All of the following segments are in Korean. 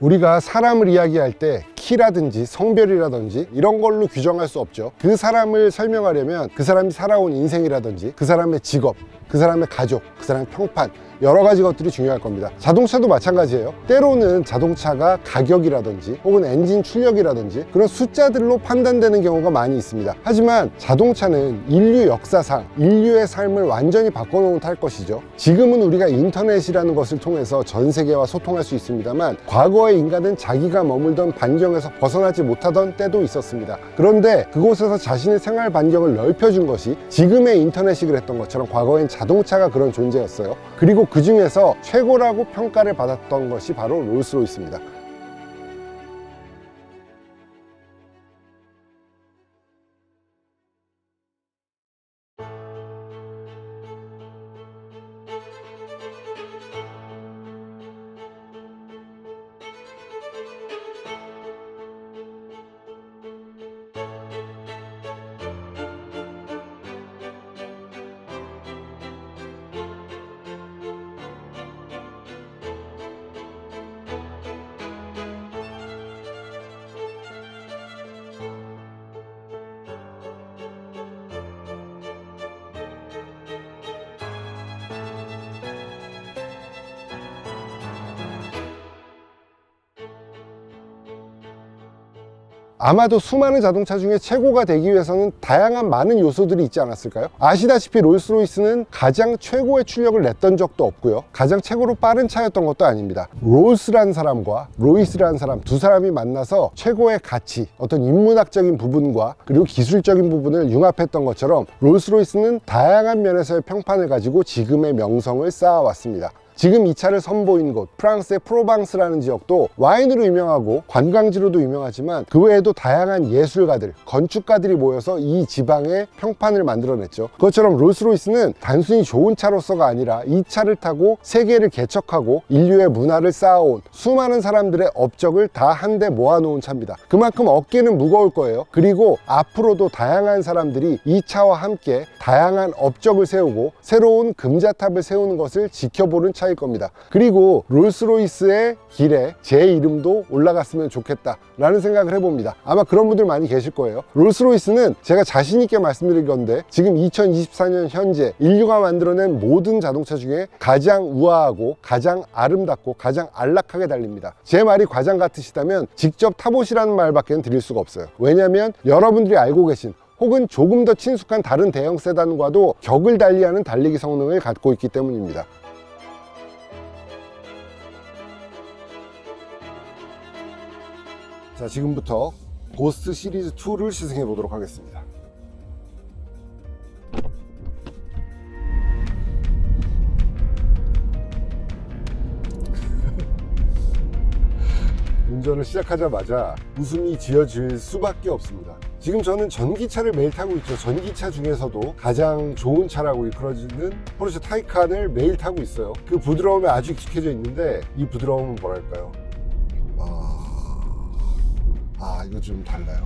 우리가 사람을 이야기할 때 키라든지 성별이라든지 이런 걸로 규정할 수 없죠. 그 사람을 설명하려면 그 사람이 살아온 인생이라든지 그 사람의 직업, 그 사람의 가족, 그 사람의 평판, 여러 가지 것들이 중요할 겁니다. 자동차도 마찬가지예요. 때로는 자동차가 가격이라든지 혹은 엔진 출력이라든지 그런 숫자들로 판단되는 경우가 많이 있습니다. 하지만 자동차는 인류 역사상 인류의 삶을 완전히 바꿔놓은 탈 것이죠. 지금은 우리가 인터넷이라는 것을 통해서 전 세계와 소통할 수 있습니다만 과거의 인간은 자기가 머물던 반경에서 벗어나지 못하던 때도 있었습니다. 그런데 그곳에서 자신의 생활 반경을 넓혀준 것이 지금의 인터넷이 그랬던 것처럼 과거엔 자동차가 그런 존재였어요. 그리고 그 중에서 최고라고 평가를 받았던 것이 바로 롤스로이스입니다. 아마도 수많은 자동차 중에 최고가 되기 위해서는 다양한 많은 요소들이 있지 않았을까요? 아시다시피 롤스로이스는 가장 최고의 출력을 냈던 적도 없고요, 가장 최고로 빠른 차였던 것도 아닙니다. 롤스라는 사람과 로이스라는 사람, 두 사람이 만나서 최고의 가치, 어떤 인문학적인 부분과 그리고 기술적인 부분을 융합했던 것처럼 롤스로이스는 다양한 면에서의 평판을 가지고 지금의 명성을 쌓아왔습니다. 지금 이 차를 선보인 곳 프랑스의 프로방스라는 지역도 와인으로 유명하고 관광지로도 유명하지만 그 외에도 다양한 예술가들, 건축가들이 모여서 이 지방의 평판을 만들어냈죠. 그것처럼 롤스로이스는 단순히 좋은 차로서가 아니라 이 차를 타고 세계를 개척하고 인류의 문화를 쌓아온 수많은 사람들의 업적을 다 한데 모아놓은 차입니다. 그만큼 어깨는 무거울 거예요. 그리고 앞으로도 다양한 사람들이 이 차와 함께 다양한 업적을 세우고 새로운 금자탑을 세우는 것을 지켜보는 차일 겁니다. 그리고 롤스로이스의 길에 제 이름도 올라갔으면 좋겠다 라는 생각을 해봅니다. 아마 그런 분들 많이 계실 거예요. 롤스로이스는 제가 자신 있게 말씀드릴 건데 지금 2024년 현재 인류가 만들어낸 모든 자동차 중에 가장 우아하고 가장 아름답고 가장 안락하게 달립니다. 제 말이 과장 같으시다면 직접 타보시라는 말밖에 드릴 수가 없어요. 왜냐하면 여러분들이 알고 계신 혹은 조금 더 친숙한 다른 대형 세단과도 격을 달리하는 달리기 성능을 갖고 있기 때문입니다. 자, 지금부터 고스트 시리즈 2를 시승해 보도록 하겠습니다. 운전을 시작하자마자 웃음이 지어질 수밖에 없습니다. 지금 저는 전기차를 매일 타고 있죠. 전기차 중에서도 가장 좋은 차라고 일컬어지는 포르쉐 타이칸을 매일 타고 있어요. 그 부드러움에 아주 익숙해져 있는데 이 부드러움은 뭐랄까요? 이거 좀 달라요.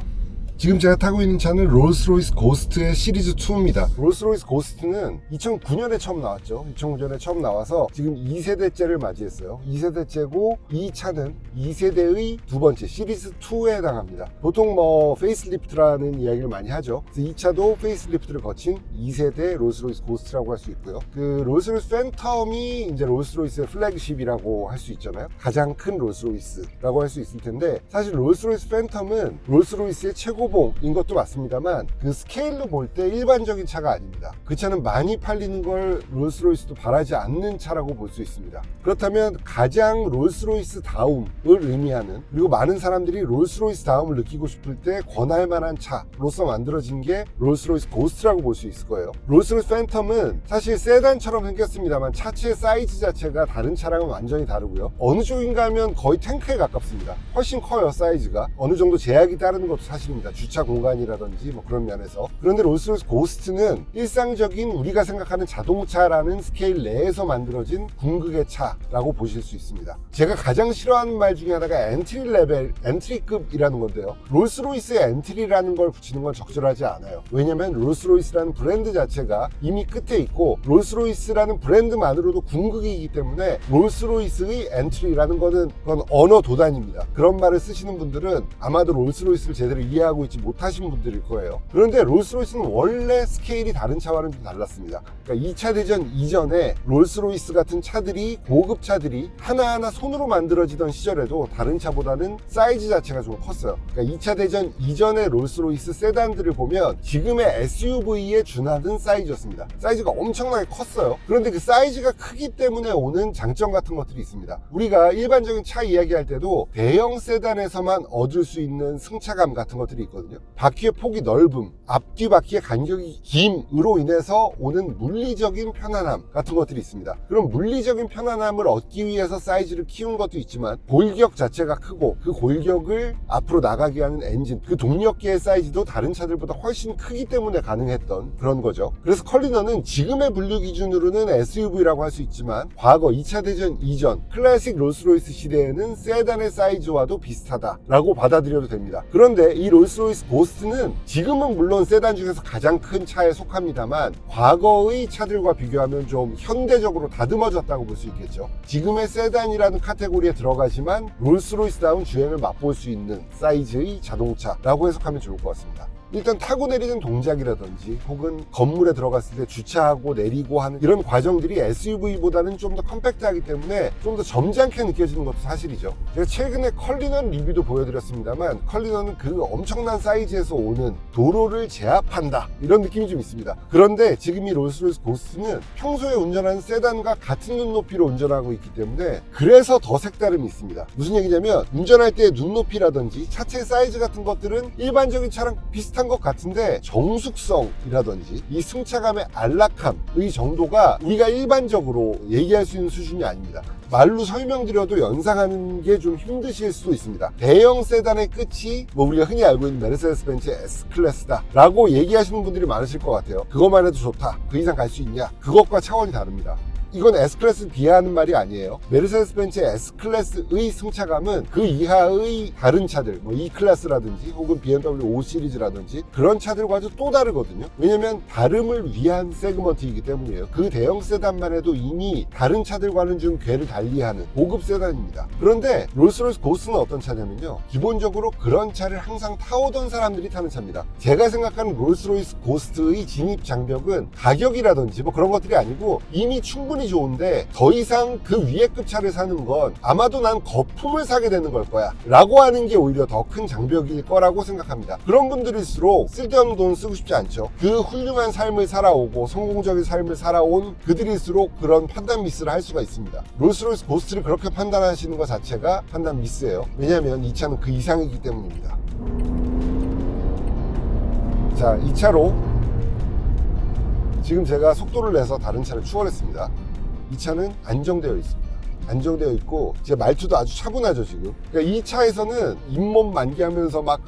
지금 제가 타고 있는 차는 롤스로이스 고스트의 시리즈 2입니다. 롤스로이스 고스트는 2009년에 처음 나왔죠. 2009년에 처음 나와서 지금 2세대째를 맞이했어요. 2세대째고 이 차는 2세대의 두 번째 시리즈 2에 해당합니다. 보통 페이스리프트라는 이야기를 많이 하죠. 그래서 이 차도 페이스리프트를 거친 2세대 롤스로이스 고스트라고 할 수 있고요. 그 롤스로이스 팬텀이 이제 롤스로이스의 플래그십이라고 할 수 있잖아요. 가장 큰 롤스로이스라고 할 수 있을 텐데 사실 롤스로이스 팬텀은 롤스로이스의 최고 인 것도 맞습니다만 그 스케일로 볼 때 일반적인 차가 아닙니다. 그 차는 많이 팔리는 걸 롤스로이스도 바라지 않는 차라고 볼 수 있습니다. 그렇다면 가장 롤스로이스 다움을 의미하는, 그리고 많은 사람들이 롤스로이스 다움을 느끼고 싶을 때 권할 만한 차로서 만들어진 게 롤스로이스 고스트라고 볼 수 있을 거예요. 롤스로이스 팬텀은 사실 세단처럼 생겼습니다만 차체의 사이즈 자체가 다른 차랑은 완전히 다르고요. 어느 쪽인가 하면 거의 탱크에 가깝습니다. 훨씬 커요. 사이즈가 어느 정도 제약이 따르는 것도 사실입니다. 주차 공간이라든지 뭐 그런 면에서. 그런데 롤스로이스 고스트는 일상적인 우리가 생각하는 자동차라는 스케일 내에서 만들어진 궁극의 차라고 보실 수 있습니다. 제가 가장 싫어하는 말 중에 하나가 엔트리 레벨, 엔트리급이라는 건데요. 롤스로이스의 엔트리라는 걸 붙이는 건 적절하지 않아요. 왜냐면 롤스로이스라는 브랜드 자체가 이미 끝에 있고 롤스로이스라는 브랜드만으로도 궁극이기 때문에 롤스로이스의 엔트리라는 거는 그건 언어 도단입니다. 그런 말을 쓰시는 분들은 아마도 롤스로이스를 제대로 이해하고 있지 못하신 분들일 거예요. 그런데 롤스로이스는 원래 스케일이 다른 차와는 좀 달랐습니다. 그러니까 2차 대전 이전에 롤스로이스 같은 차들이, 고급 차들이 하나하나 손으로 만들어지던 시절에도 다른 차보다는 사이즈 자체가 좀 컸어요. 그러니까 2차 대전 이전의 롤스로이스 세단들을 보면 지금의 SUV에 준하는 사이즈였습니다. 사이즈가 엄청나게 컸어요. 그런데 그 사이즈가 크기 때문에 오는 장점 같은 것들이 있습니다. 우리가 일반적인 차 이야기할 때도 대형 세단에서만 얻을 수 있는 승차감 같은 것들이 있거든요. 바퀴의 폭이 넓음, 앞뒤 바퀴의 간격이 김으로 인해서 오는 물리적인 편안함 같은 것들이 있습니다. 그럼 물리적인 편안함을 얻기 위해서 사이즈를 키운 것도 있지만 골격 자체가 크고 그 골격을 앞으로 나가게 하는 엔진, 그 동력계의 사이즈도 다른 차들보다 훨씬 크기 때문에 가능했던 그런 거죠. 그래서 컬리너는 지금의 분류 기준으로는 SUV라고 할 수 있지만 과거 2차 대전 이전 클래식 롤스로이스 시대에는 세단의 사이즈와도 비슷하다라고 받아들여도 됩니다. 그런데 이 롤스로이스 고스트는 지금은 물론 세단 중에서 가장 큰 차에 속합니다만 과거의 차들과 비교하면 좀 현대적으로 다듬어졌다고 볼 수 있겠죠. 지금의 세단이라는 카테고리에 들어가지만 롤스로이스다운 주행을 맛볼 수 있는 사이즈의 자동차라고 해석하면 좋을 것 같습니다. 일단 타고 내리는 동작이라든지 혹은 건물에 들어갔을 때 주차하고 내리고 하는 이런 과정들이 SUV보다는 좀 더 컴팩트하기 때문에 좀 더 점잖게 느껴지는 것도 사실이죠. 제가 최근에 컬리넌 리뷰도 보여드렸습니다만 컬리넌은 그 엄청난 사이즈에서 오는 도로를 제압한다 이런 느낌이 좀 있습니다. 그런데 지금 이 롤스로이스 고스트는 평소에 운전하는 세단과 같은 눈높이로 운전하고 있기 때문에 그래서 더 색다름이 있습니다. 무슨 얘기냐면 운전할 때 눈높이라든지 차체 사이즈 같은 것들은 일반적인 차랑 비슷한 것 같은데 정숙성이라든지 이 승차감의 안락함의 정도가 우리가 일반적으로 얘기할 수 있는 수준이 아닙니다. 말로 설명드려도 연상하는 게 좀 힘드실 수도 있습니다. 대형 세단의 끝이 뭐 우리가 흔히 알고 있는 메르세데스 벤츠의 S클래스다 라고 얘기하시는 분들이 많으실 것 같아요. 그것만 해도 좋다, 그 이상 갈 수 있냐, 그것과 차원이 다릅니다. 이건 S클래스를 비하하는 말이 아니에요. 메르세데스 벤츠의 S클래스의 승차감은 그 이하의 다른 차들, 뭐 E클래스라든지 혹은 BMW 5 시리즈라든지 그런 차들과도 또 다르거든요. 왜냐면 다름을 위한 세그먼트이기 때문이에요. 그 대형 세단만 해도 이미 다른 차들과는 좀 궤를 달리하는 고급 세단입니다. 그런데 롤스로이스 고스트는 어떤 차냐면요, 기본적으로 그런 차를 항상 타오던 사람들이 타는 차입니다. 제가 생각하는 롤스로이스 고스트의 진입 장벽은 가격이라든지 뭐 그런 것들이 아니고 이미 충분히 좋은데 더 이상 그 위에 급 차를 사는 건 아마도 난 거품을 사게 되는 걸 거야 라고 하는 게 오히려 더 큰 장벽일 거라고 생각합니다. 그런 분들일수록 쓸데없는 돈 쓰고 싶지 않죠. 그 훌륭한 삶을 살아오고 성공적인 삶을 살아온 그들일수록 그런 판단 미스를 할 수가 있습니다. 롤스로이스 고스트를 그렇게 판단하시는 것 자체가 판단 미스예요. 왜냐하면 이 차는 그 이상이기 때문입니다. 자, 이 차로 지금 제가 속도를 내서 다른 차를 추월했습니다. 이 차는 안정되어 있습니다. 안정되어 있고 제 말투도 아주 차분하죠 지금. 그러니까 이 차에서는 잇몸 만개하면서 막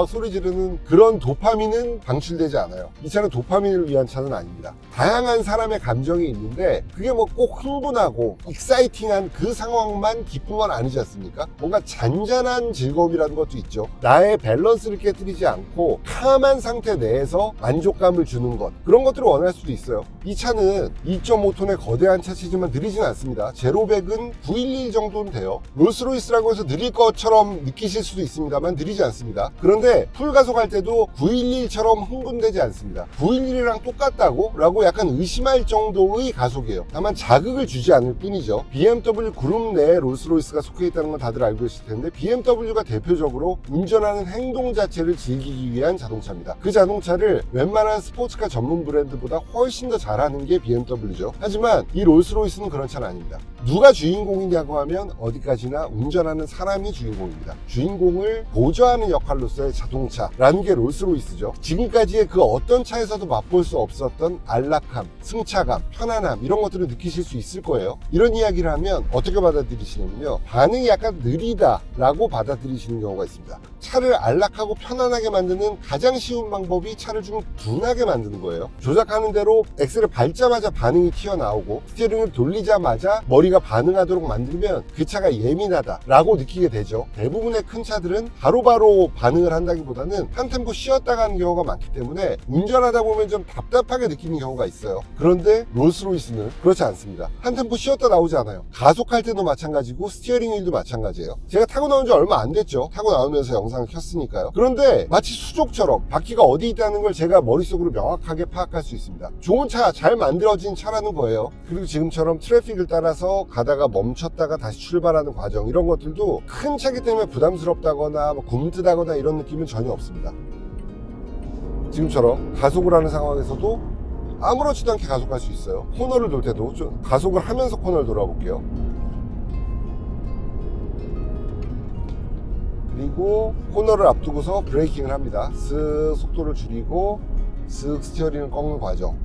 소리 지르는 그런 도파민은 방출되지 않아요. 이 차는 도파민을 위한 차는 아닙니다. 다양한 사람의 감정이 있는데 그게 뭐 꼭 흥분하고 익사이팅한 그 상황만 기쁨은 아니지 않습니까? 뭔가 잔잔한 즐거움이라는 것도 있죠. 나의 밸런스를 깨뜨리지 않고 캄한 상태 내에서 만족감을 주는 것, 그런 것들을 원할 수도 있어요. 이 차는 2.5톤의 거대한 차체지만 느리진 않습니다. 제로백은 911 정도는 돼요. 롤스로이스라고 해서 느릴 것처럼 느끼실 수도 있습니다만 느리지 않습니다. 그런데 풀가속할 때도 911처럼 흥분되지 않습니다. 911이랑 똑같다고? 라고 약간 의심할 정도의 가속이에요. 다만 자극을 주지 않을 뿐이죠. BMW 그룹 내에 롤스로이스가 속해 있다는 건 다들 알고 계실 텐데 BMW가 대표적으로 운전하는 행동 자체를 즐기기 위한 자동차입니다. 그 자동차를 웬만한 스포츠카 전문 브랜드보다 훨씬 더 잘하는 게 BMW죠. 하지만 이 롤스로이스는 그런 차는 아닙니다. 누가 주인공 주인공이냐고 하면 어디까지나 운전하는 사람이 주인공입니다. 주인공을 보조하는 역할로서의 자동차라는 게 롤스로이스죠. 지금까지의 그 어떤 차에서도 맛볼 수 없었던 안락함, 승차감, 편안함 이런 것들을 느끼실 수 있을 거예요. 이런 이야기를 하면 어떻게 받아들이시냐면요, 반응이 약간 느리다라고 받아들이시는 경우가 있습니다. 차를 안락하고 편안하게 만드는 가장 쉬운 방법이 차를 좀 둔하게 만드는 거예요. 조작하는 대로 엑셀을 밟자마자 반응이 튀어나오고 스티어링을 돌리자마자 머리가 반응하도록 만들면 그 차가 예민하다라고 느끼게 되죠. 대부분의 큰 차들은 바로바로 반응을 한다기보다는 한 템포 쉬었다가 하는 경우가 많기 때문에 운전하다 보면 좀 답답하게 느끼는 경우가 있어요. 그런데 롤스로이스는 그렇지 않습니다. 한 템포 쉬었다 나오지 않아요. 가속할 때도 마찬가지고 스티어링 휠도 마찬가지예요. 제가 타고 나온 지 얼마 안 됐죠. 타고 나오면서 영상을 켰으니까요. 그런데 마치 수족처럼 바퀴가 어디 있다는 걸 제가 머릿속으로 명확하게 파악할 수 있습니다. 좋은 차, 잘 만들어진 차라는 거예요. 그리고 지금처럼 트래픽을 따라서 가다가 멈췄다가 다시 출발하는 과정, 이런 것들도 큰 차기 때문에 부담스럽다거나 굼뜨다거나 이런 느낌은 전혀 없습니다. 지금처럼 가속을 하는 상황에서도 아무렇지도 않게 가속할 수 있어요. 코너를 돌 때도 좀 가속을 하면서 코너를 돌아볼게요. 그리고 코너를 앞두고서 브레이킹을 합니다. 쓱 속도를 줄이고 쓱 스티어링을 꺾는 과정.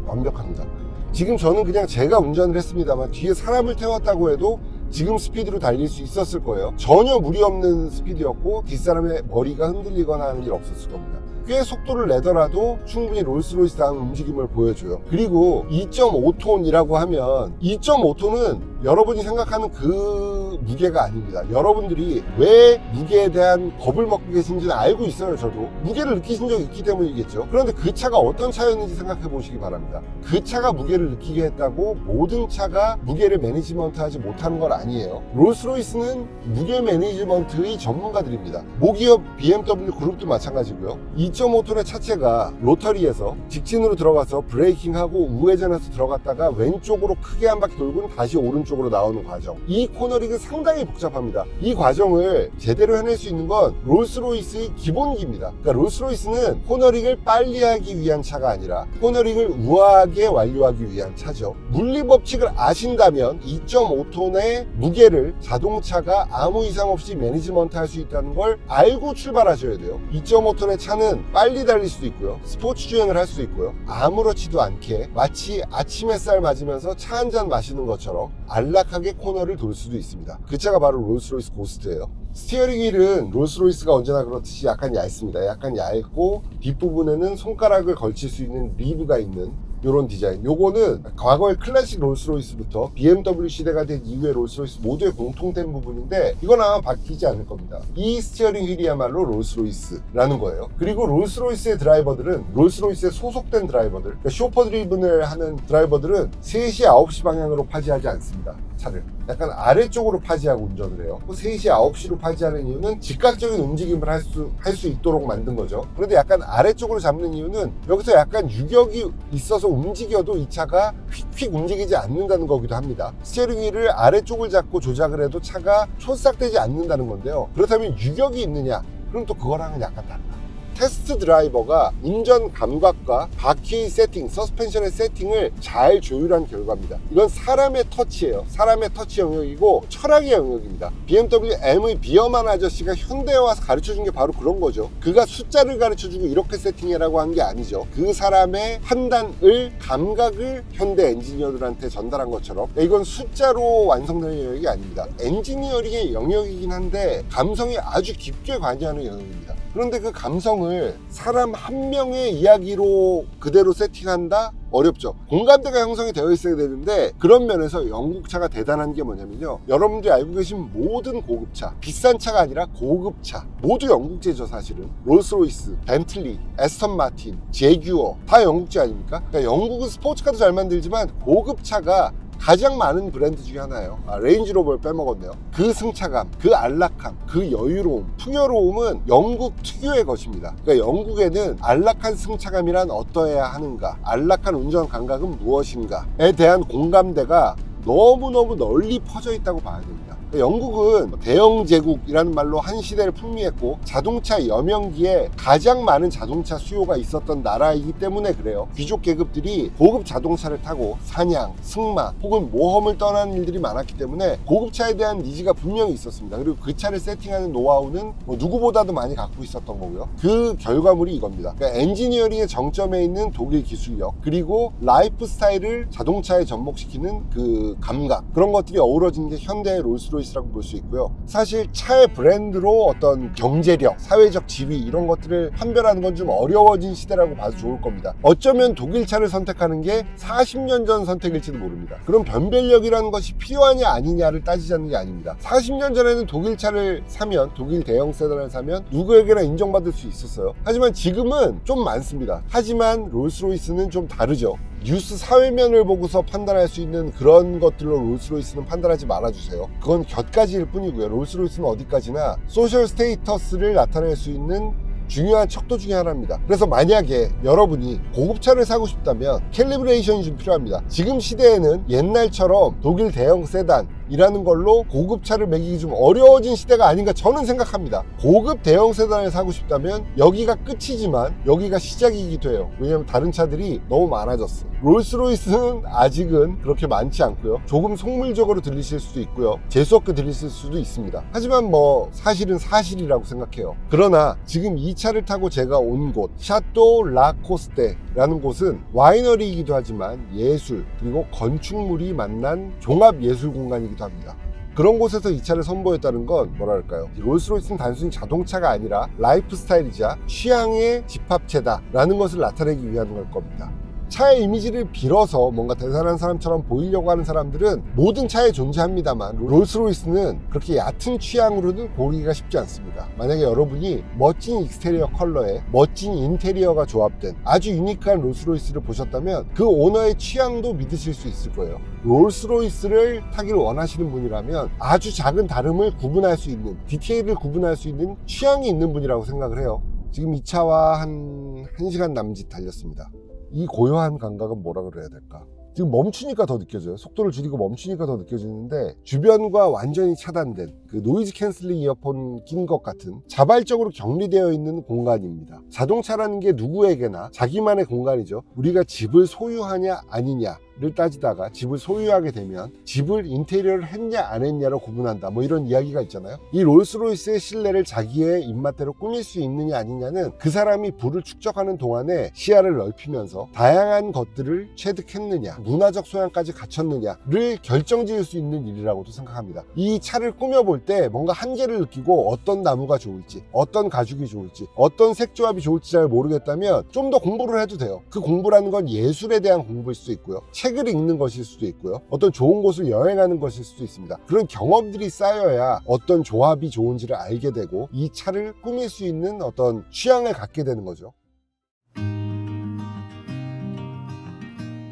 완벽합니다. 지금 저는 그냥 제가 운전을 했습니다만 뒤에 사람을 태웠다고 해도 지금 스피드로 달릴 수 있었을 거예요. 전혀 무리 없는 스피드였고 뒷사람의 머리가 흔들리거나 하는 일 없었을 겁니다. 꽤 속도를 내더라도 충분히 롤스로이스다운 움직임을 보여줘요. 그리고 2.5톤이라고 하면 2.5톤은 여러분이 생각하는 그 무게가 아닙니다. 여러분들이 왜 무게에 대한 겁을 먹고 계신지는 알고 있어요. 저도 무게를 느끼신 적이 있기 때문이겠죠. 그런데 그 차가 어떤 차였는지 생각해 보시기 바랍니다. 그 차가 무게를 느끼게 했다고 모든 차가 무게를 매니지먼트하지 못하는 건 아니에요. 롤스로이스는 무게 매니지먼트의 전문가들입니다. 모기업 BMW 그룹도 마찬가지고요. 2.5톤의 차체가 로터리에서 직진으로 들어가서 브레이킹하고 우회전해서 들어갔다가 왼쪽으로 크게 한 바퀴 돌고는 다시 오른쪽으로 나오는 과정, 이 코너링은 상당히 복잡합니다. 이 과정을 제대로 해낼 수 있는 건 롤스로이스의 기본기입니다. 그러니까 롤스로이스는 코너링을 빨리 하기 위한 차가 아니라 코너링을 우아하게 완료하기 위한 차죠. 물리법칙을 아신다면 2.5톤의 무게를 자동차가 아무 이상 없이 매니지먼트 할 수 있다는 걸 알고 출발하셔야 돼요. 2.5톤의 차는 빨리 달릴 수도 있고요, 스포츠 주행을 할 수도 있고요, 아무렇지도 않게 마치 아침 햇살 맞으면서 차 한 잔 마시는 것처럼 안락하게 코너를 돌 수도 있습니다. 그 차가 바로 롤스로이스 고스트예요. 스티어링 휠은 롤스로이스가 언제나 그렇듯이 약간 얇습니다. 약간 얇고 뒷부분에는 손가락을 걸칠 수 있는 리브가 있는 이런 디자인. 요거는 과거의 클래식 롤스로이스부터 BMW 시대가 된 이후의 롤스로이스 모두의 공통된 부분인데 이건 아마 바뀌지 않을 겁니다. 이 스티어링 휠이야말로 롤스로이스라는 거예요. 그리고 롤스로이스의 드라이버들은, 롤스로이스에 소속된 드라이버들, 그러니까 쇼퍼 드리븐을 하는 드라이버들은 3시, 9시 방향으로 파지하지 않습니다. 차를 약간 아래쪽으로 파지하고 운전을 해요. 3시, 9시로 파지하는 이유는 즉각적인 움직임을 할 수 있도록 만든 거죠. 그런데 약간 아래쪽으로 잡는 이유는 여기서 약간 유격이 있어서 움직여도 이 차가 휙휙 움직이지 않는다는 거기도 합니다. 스티어링 휠을 아래쪽을 잡고 조작을 해도 차가 촐싹되지 않는다는 건데요. 그렇다면 유격이 있느냐? 그럼 또 그거랑은 약간 다르다. 테스트 드라이버가 운전 감각과 바퀴의 세팅, 서스펜션의 세팅을 잘 조율한 결과입니다. 이건 사람의 터치예요. 사람의 터치 영역이고 철학의 영역입니다. BMW M의 비어만 아저씨가 현대에 와서 가르쳐준 게 바로 그런 거죠. 그가 숫자를 가르쳐주고 이렇게 세팅해라고 한 게 아니죠. 그 사람의 판단을, 감각을 현대 엔지니어들한테 전달한 것처럼 이건 숫자로 완성되는 영역이 아닙니다. 엔지니어링의 영역이긴 한데 감성이 아주 깊게 관여하는 영역입니다. 그런데 그 감성을 사람 한 명의 이야기로 그대로 세팅한다? 어렵죠. 공감대가 형성이 되어 있어야 되는데 그런 면에서 영국차가 대단한 게 뭐냐면요, 여러분들이 알고 계신 모든 고급차, 비싼 차가 아니라 고급차 모두 영국제죠. 사실은 롤스로이스, 벤틀리, 에스턴 마틴, 제규어 다 영국제 아닙니까? 그러니까 영국은 스포츠카도 잘 만들지만 고급차가 가장 많은 브랜드 중에 하나예요. 레인지로버를 빼먹었네요. 그 승차감, 그 안락함, 그 여유로움, 풍요로움은 영국 특유의 것입니다. 그러니까 영국에는 안락한 승차감이란 어떠해야 하는가, 안락한 운전 감각은 무엇인가에 대한 공감대가 너무너무 널리 퍼져 있다고 봐야 됩니다. 영국은 대영 제국이라는 말로 한 시대를 풍미했고 자동차 여명기에 가장 많은 자동차 수요가 있었던 나라이기 때문에 그래요. 귀족 계급들이 고급 자동차를 타고 사냥, 승마 혹은 모험을 떠나는 일들이 많았기 때문에 고급차에 대한 니즈가 분명히 있었습니다. 그리고 그 차를 세팅하는 노하우는 누구보다도 많이 갖고 있었던 거고요. 그 결과물이 이겁니다. 그러니까 엔지니어링의 정점에 있는 독일 기술력, 그리고 라이프 스타일을 자동차에 접목시키는 그 감각, 그런 것들이 어우러진 게 현대의 롤스로이스라고 볼 수 있고요. 사실 차의 브랜드로 어떤 경제력, 사회적 지위 이런 것들을 판별하는 건 좀 어려워진 시대라고 봐도 좋을 겁니다. 어쩌면 독일 차를 선택하는 게 40년 전 선택일지도 모릅니다. 그럼 변별력이라는 것이 필요하냐 아니냐를 따지자는 게 아닙니다. 40년 전에는 독일 차를 사면, 독일 대형 세단을 사면 누구에게나 인정받을 수 있었어요. 하지만 지금은 좀 많습니다. 하지만 롤스로이스는 좀 다르죠. 뉴스 사회면을 보고서 판단할 수 있는 그런 것들로 롤스로이스는 판단하지 말아주세요. 그건 곁가지일 뿐이고요. 롤스로이스는 어디까지나 소셜 스테이터스를 나타낼 수 있는 중요한 척도 중에 하나입니다. 그래서 만약에 여러분이 고급차를 사고 싶다면 캘리브레이션이 좀 필요합니다. 지금 시대에는 옛날처럼 독일 대형 세단 이라는 걸로 고급차를 매기기 좀 어려워진 시대가 아닌가 저는 생각합니다. 고급 대형 세단을 사고 싶다면 여기가 끝이지만 여기가 시작이기도 해요. 왜냐면 다른 차들이 너무 많아졌어. 롤스로이스는 아직은 그렇게 많지 않고요. 조금 속물적으로 들리실 수도 있고요. 재수없게 들리실 수도 있습니다. 하지만 뭐 사실은 사실이라고 생각해요. 그러나 지금 이 차를 타고 제가 온 곳 샤또 라코스테라는 곳은 와이너리이기도 하지만 예술 그리고 건축물이 만난 종합예술 공간이기도 합니다. 그런 곳에서 이 차를 선보였다는 건 뭐랄까요, 롤스로이스는 단순히 자동차가 아니라 라이프 스타일이자 취향의 집합체다 라는 것을 나타내기 위한 걸 겁니다. 차의 이미지를 빌어서 뭔가 대단한 사람처럼 보이려고 하는 사람들은 모든 차에 존재합니다만 롤스로이스는 그렇게 얕은 취향으로는 고르기가 쉽지 않습니다. 만약에 여러분이 멋진 익스테리어 컬러에 멋진 인테리어가 조합된 아주 유니크한 롤스로이스를 보셨다면 그 오너의 취향도 믿으실 수 있을 거예요. 롤스로이스를 타기를 원하시는 분이라면 아주 작은 다름을 구분할 수 있는, 디테일을 구분할 수 있는 취향이 있는 분이라고 생각을 해요. 지금 이 차와 한 1시간 남짓 달렸습니다. 이 고요한 감각은 뭐라 그래야 될까? 지금 멈추니까 더 느껴져요. 속도를 줄이고 멈추니까 더 느껴지는데 주변과 완전히 차단된 그 노이즈 캔슬링 이어폰 낀 것 같은 자발적으로 격리되어 있는 공간입니다. 자동차라는 게 누구에게나 자기만의 공간이죠. 우리가 집을 소유하냐 아니냐를 따지다가 집을 소유하게 되면 집을 인테리어를 했냐 안 했냐로 구분한다, 뭐 이런 이야기가 있잖아요. 이 롤스로이스의 실내를 자기의 입맛대로 꾸밀 수 있느냐 아니냐는 그 사람이 부를 축적하는 동안에 시야를 넓히면서 다양한 것들을 체득했느냐, 문화적 소양까지 갖췄느냐를 결정지을 수 있는 일이라고도 생각합니다. 이 차를 꾸며볼 때 뭔가 한계를 느끼고 어떤 나무가 좋을지, 어떤 가죽이 좋을지, 어떤 색조합이 좋을지 잘 모르겠다면 좀 더 공부를 해도 돼요. 그 공부라는 건 예술에 대한 공부일 수도 있고요, 책을 읽는 것일 수도 있고요, 어떤 좋은 곳을 여행하는 것일 수도 있습니다. 그런 경험들이 쌓여야 어떤 조합이 좋은지를 알게 되고 이 차를 꾸밀 수 있는 어떤 취향을 갖게 되는 거죠.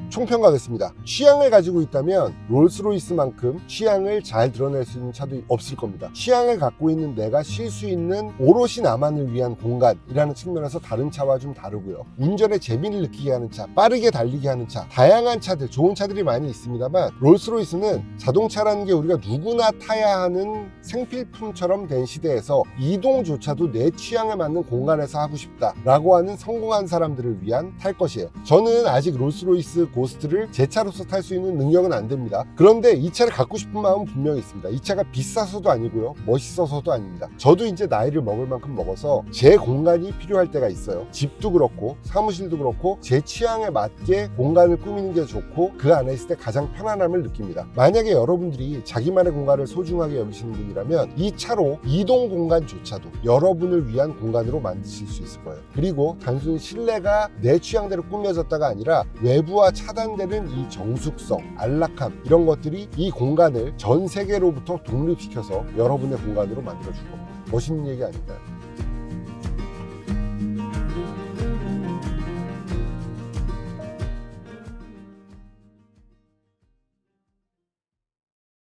총평가겠습니다. 취향을 가지고 있다면 롤스로이스만큼 취향을 잘 드러낼 수 있는 차도 없을 겁니다. 취향을 갖고 있는 내가 쉴 수 있는 오롯이 나만을 위한 공간이라는 측면에서 다른 차와 좀 다르고요. 운전에 재미를 느끼게 하는 차, 빠르게 달리게 하는 차, 다양한 차들, 좋은 차들이 많이 있습니다만 롤스로이스는 자동차라는 게 우리가 누구나 타야 하는 생필품처럼 된 시대에서 이동조차도 내 취향에 맞는 공간에서 하고 싶다라고 하는 성공한 사람들을 위한 탈 것이에요. 저는 아직 롤스로이스 고스트를 제 차로서 탈 수 있는 능력은 안 됩니다. 그런데 이 차를 갖고 싶은 마음은 분명히 있습니다. 이 차가 비싸서도 아니고요, 멋있어서도 아닙니다. 저도 이제 나이를 먹을 만큼 먹어서 제 공간이 필요할 때가 있어요. 집도 그렇고 사무실도 그렇고 제 취향에 맞게 공간을 꾸미는 게 좋고 그 안에 있을 때 가장 편안함을 느낍니다. 만약에 여러분들이 자기만의 공간을 소중하게 여기시는 분이라면 이 차로 이동 공간조차도 여러분을 위한 공간으로 만드실 수 있을 거예요. 그리고 단순히 실내가 내 취향대로 꾸며졌다가 아니라 외부와 차단되는 이 정숙성, 안락함, 이런 것들이 이 공간을 전 세계로부터 독립시켜서 여러분의 공간으로 만들어줄 겁니다. 멋있는 얘기 아닐까요?